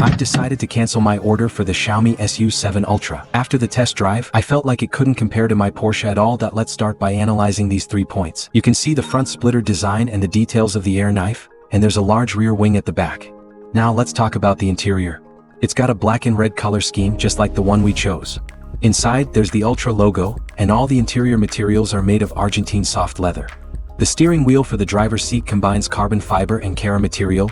I've decided to cancel my order for the Xiaomi Su7 Ultra. After the test drive, I felt like it couldn't compare to my Porsche at all. Let's start by analyzing these 3 points. You can see the front splitter design and the details of the air knife, and there's a large rear wing at the back. Now let's talk about the interior. It's got a black and red color scheme just like the one we chose. Inside, there's the Ultra logo, and all the interior materials are made of Argentine soft leather. The steering wheel for the driver's seat combines carbon fiber and Cara material,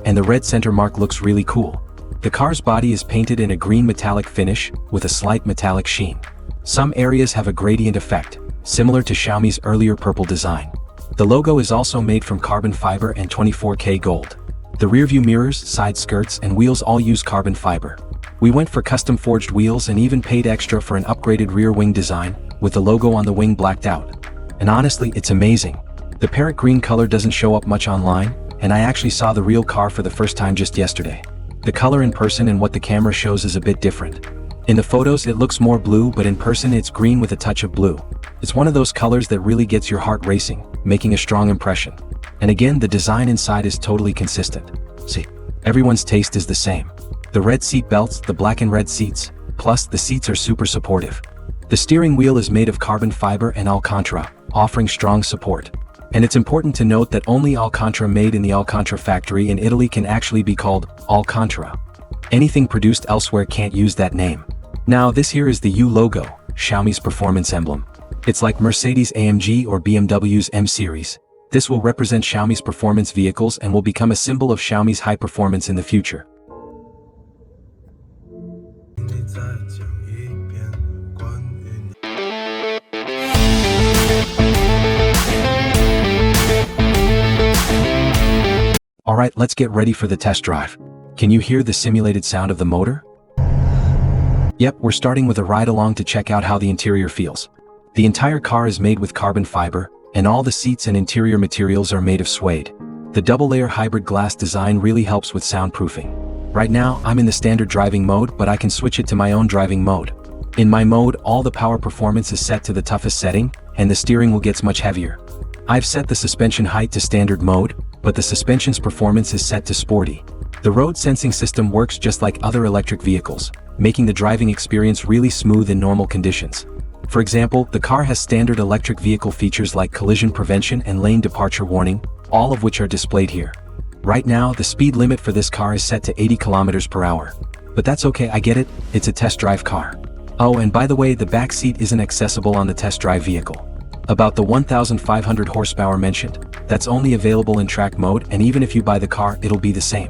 and the red center mark looks really cool. The car's body is painted in a green metallic finish with a slight metallic sheen. Some areas have a gradient effect, similar to Xiaomi's earlier purple design. The logo is also made from carbon fiber and 24K gold. The rearview mirrors, side skirts, and wheels all use carbon fiber. We went for custom forged wheels and even paid extra for an upgraded rear wing design, with the logo on the wing blacked out. And honestly, it's amazing. The parrot green color doesn't show up much online, and I actually saw the real car for the first time just yesterday. The color in person and what the camera shows is a bit different. In the photos it looks more blue, but in person it's green with a touch of blue. It's one of those colors that really gets your heart racing, making a strong impression. And again, the design inside is totally consistent. See, everyone's taste is the same. The red seat belts, the black and red seats, plus the seats are super supportive. The steering wheel is made of carbon fiber and Alcantara, offering strong support. And it's important to note that only Alcantara made in the Alcantara factory in Italy can actually be called Alcantara. Anything produced elsewhere can't use that name. Now this here is the U logo, Xiaomi's performance emblem. It's like Mercedes AMG or BMW's M series. This will represent Xiaomi's performance vehicles and will become a symbol of Xiaomi's high performance in the future. Alright, let's get ready for the test drive. Can you hear the simulated sound of the motor? Yep, we're starting with a ride along to check out how the interior feels. The entire car is made with carbon fiber, and all the seats and interior materials are made of suede. The double-layer hybrid glass design really helps with soundproofing. Right now, I'm in the standard driving mode, but I can switch it to my own driving mode. In my mode, all the power performance is set to the toughest setting, and the steering wheel gets much heavier. I've set the suspension height to standard mode, but the suspension's performance is set to sporty. The road sensing system works just like other electric vehicles, making the driving experience really smooth in normal conditions. For example, the car has standard electric vehicle features like collision prevention and lane departure warning, all of which are displayed here. Right now, the speed limit for this car is set to 80 km per hour. But that's okay, I get it, it's a test drive car. Oh, and by the way, the back seat isn't accessible on the test drive vehicle. About the 1,500 horsepower mentioned, that's only available in track mode, and even if you buy the car, it'll be the same.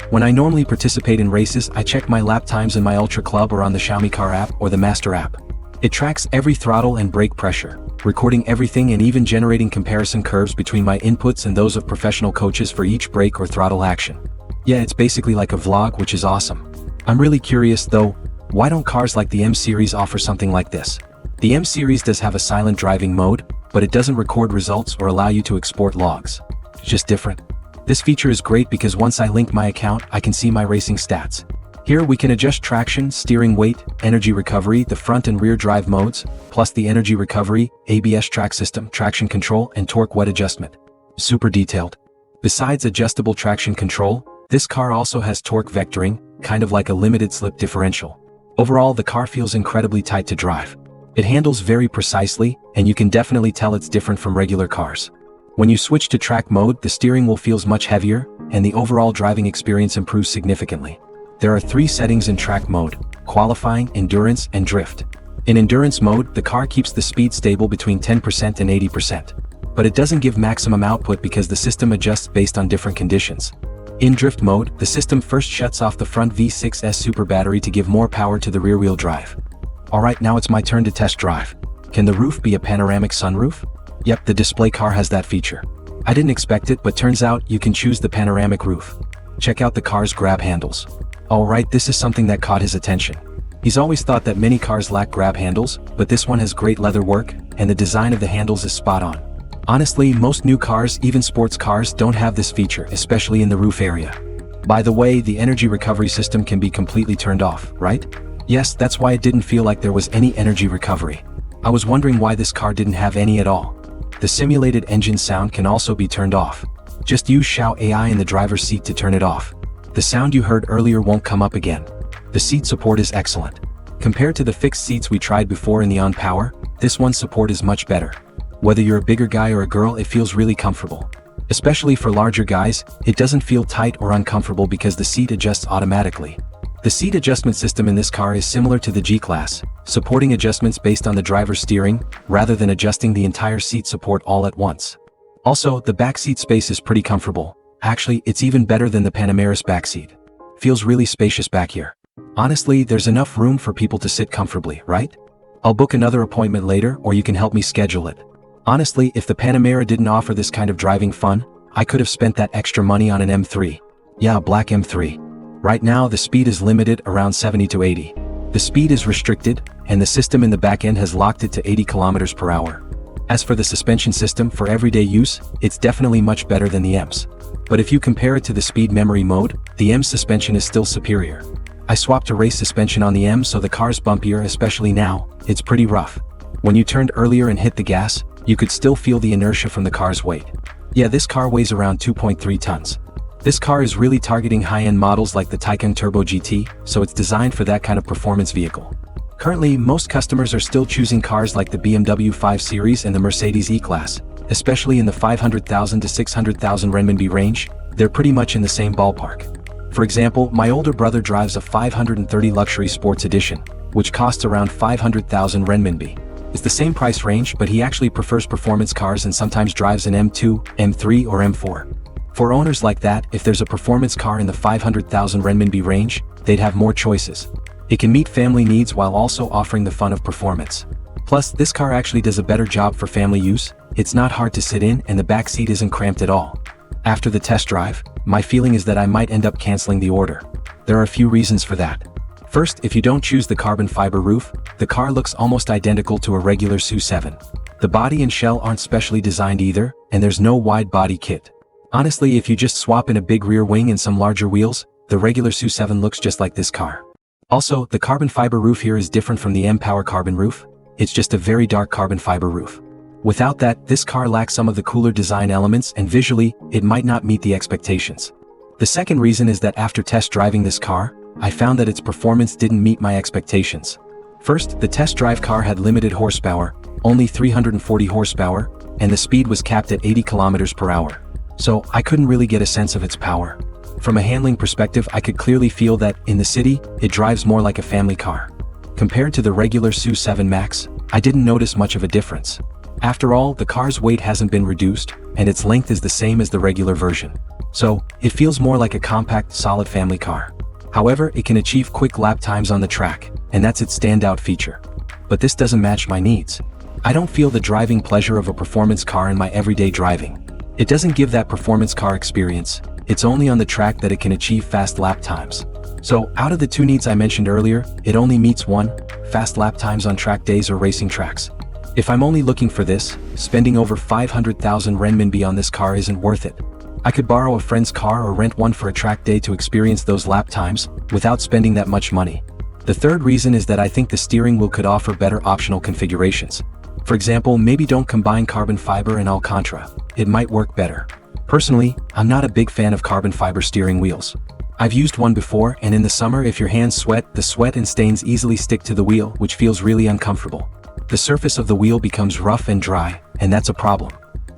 When I normally participate in races, I check my lap times in my Ultra Club or on the Xiaomi Car app or the Master app. It tracks every throttle and brake pressure, recording everything and even generating comparison curves between my inputs and those of professional coaches for each brake or throttle action. Yeah, it's basically like a vlog, which is awesome. I'm really curious though, why don't cars like the M series offer something like this? The M series does have a silent driving mode, but it doesn't record results or allow you to export logs. It's just different. This feature is great because once I link my account, I can see my racing stats. Here we can adjust traction, steering weight, energy recovery, the front and rear drive modes, plus the energy recovery, ABS track system, traction control, and torque wet adjustment. Super detailed. Besides adjustable traction control, this car also has torque vectoring, kind of like a limited slip differential. Overall, the car feels incredibly tight to drive. It handles very precisely, and you can definitely tell it's different from regular cars. When you switch to track mode, the steering wheel feels much heavier, and the overall driving experience improves significantly. There are 3 settings in track mode: qualifying, endurance, and drift. In endurance mode, the car keeps the speed stable between 10% and 80%. But it doesn't give maximum output because the system adjusts based on different conditions. In drift mode, the system first shuts off the front V6's super battery to give more power to the rear-wheel drive. Alright, now it's my turn to test drive. Can the roof be a panoramic sunroof? Yep, the display car has that feature. I didn't expect it, but turns out you can choose the panoramic roof. Check out the car's grab handles. Alright, this is something that caught his attention. He's always thought that many cars lack grab handles, but this one has great leather work, and the design of the handles is spot on. Honestly, most new cars, even sports cars, don't have this feature, especially in the roof area. By the way, the energy recovery system can be completely turned off, right? Yes, that's why it didn't feel like there was any energy recovery. I was wondering why this car didn't have any at all. The simulated engine sound can also be turned off. Just use Xiao AI in the driver's seat to turn it off. The sound you heard earlier won't come up again. The seat support is excellent. Compared to the fixed seats we tried before in the OnPower, this one's support is much better. Whether you're a bigger guy or a girl, it feels really comfortable. Especially for larger guys, it doesn't feel tight or uncomfortable because the seat adjusts automatically. The seat adjustment system in this car is similar to the G-Class, supporting adjustments based on the driver's steering, rather than adjusting the entire seat support all at once. Also, the back seat space is pretty comfortable. Actually, it's even better than the Panamera's back seat. Feels really spacious back here. Honestly, there's enough room for people to sit comfortably, right? I'll book another appointment later, or you can help me schedule it. Honestly, if the Panamera didn't offer this kind of driving fun, I could have spent that extra money on an M3. Yeah, a black M3. Right now, the speed is limited around 70 to 80. The speed is restricted, and the system in the back end has locked it to 80 kilometers per hour. As for the suspension system for everyday use, it's definitely much better than the M's. But if you compare it to the speed memory mode, the M's suspension is still superior. I swapped to race suspension on the M, so the car's bumpier, especially now. It's pretty rough. When you turned earlier and hit the gas, you could still feel the inertia from the car's weight. Yeah, this car weighs around 2.3 tons. This car is really targeting high-end models like the Taycan Turbo GT, so it's designed for that kind of performance vehicle. Currently, most customers are still choosing cars like the BMW 5 Series and the Mercedes E-Class, especially in the 500,000 to 600,000 renminbi range. They're pretty much in the same ballpark. For example, my older brother drives a 530 Luxury Sports Edition, which costs around 500,000 renminbi. It's the same price range, but he actually prefers performance cars and sometimes drives an M2, M3 or M4. For owners like that, if there's a performance car in the 500,000 renminbi range, they'd have more choices. It can meet family needs while also offering the fun of performance. Plus, this car actually does a better job for family use. It's not hard to sit in and the back seat isn't cramped at all. After the test drive, my feeling is that I might end up canceling the order. There are a few reasons for that. First, if you don't choose the carbon fiber roof, the car looks almost identical to a regular Su7. The body and shell aren't specially designed either, and there's no wide body kit. Honestly, if you just swap in a big rear wing and some larger wheels, the regular Su7 looks just like this car. Also, the carbon fiber roof here is different from the M-Power carbon roof. It's just a very dark carbon fiber roof. Without that, this car lacks some of the cooler design elements, and visually, it might not meet the expectations. The second reason is that after test driving this car, I found that its performance didn't meet my expectations. First, the test drive car had limited horsepower, only 340 horsepower, and the speed was capped at 80 kilometers per hour. So, I couldn't really get a sense of its power. From a handling perspective, I could clearly feel that, in the city, it drives more like a family car. Compared to the regular Su7 Max, I didn't notice much of a difference. After all, the car's weight hasn't been reduced, and its length is the same as the regular version. So, it feels more like a compact, solid family car. However, it can achieve quick lap times on the track, and that's its standout feature. But this doesn't match my needs. I don't feel the driving pleasure of a performance car in my everyday driving. It doesn't give that performance car experience. It's only on the track that it can achieve fast lap times. So, out of the two needs I mentioned earlier, it only meets one: fast lap times on track days or racing tracks. If I'm only looking for this, spending over 500,000 renminbi on this car isn't worth it. I could borrow a friend's car or rent one for a track day to experience those lap times, without spending that much money. The third reason is that I think the steering wheel could offer better optional configurations. For example, maybe don't combine carbon fiber and Alcantara. It might work better. Personally, I'm not a big fan of carbon fiber steering wheels. I've used one before, and in the summer if your hands sweat, the sweat and stains easily stick to the wheel, which feels really uncomfortable. The surface of the wheel becomes rough and dry, and that's a problem.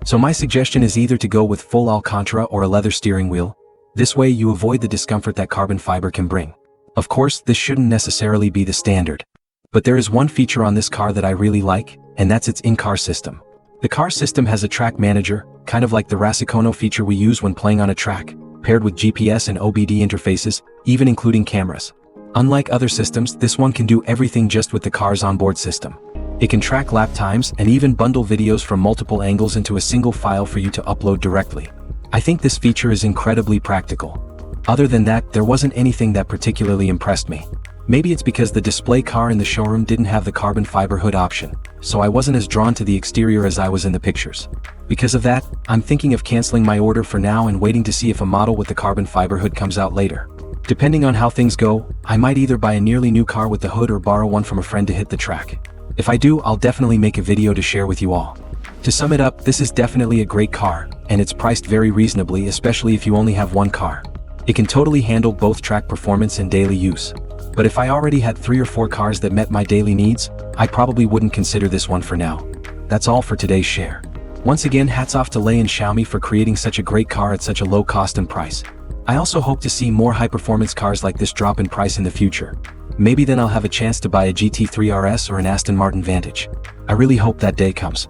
So my suggestion is either to go with full Alcantara or a leather steering wheel. This way you avoid the discomfort that carbon fiber can bring. Of course, this shouldn't necessarily be the standard. But there is one feature on this car that I really like, and that's its in-car system. The car system has a track manager, kind of like the Rasicono feature we use when playing on a track, paired with GPS and OBD interfaces, even including cameras. Unlike other systems, this one can do everything just with the car's onboard system. It can track lap times and even bundle videos from multiple angles into a single file for you to upload directly. I think this feature is incredibly practical. Other than that, there wasn't anything that particularly impressed me. Maybe it's because the display car in the showroom didn't have the carbon fiber hood option, so I wasn't as drawn to the exterior as I was in the pictures. Because of that, I'm thinking of canceling my order for now and waiting to see if a model with the carbon fiber hood comes out later. Depending on how things go, I might either buy a nearly new car with the hood or borrow one from a friend to hit the track. If I do, I'll definitely make a video to share with you all. To sum it up, this is definitely a great car, and it's priced very reasonably, especially if you only have one car. It can totally handle both track performance and daily use. But if I already had 3 or 4 cars that met my daily needs, I probably wouldn't consider this one for now. That's all for today's share. Once again, hats off to Lei and Xiaomi for creating such a great car at such a low cost and price. I also hope to see more high-performance cars like this drop in price in the future. Maybe then I'll have a chance to buy a GT3 RS or an Aston Martin Vantage. I really hope that day comes.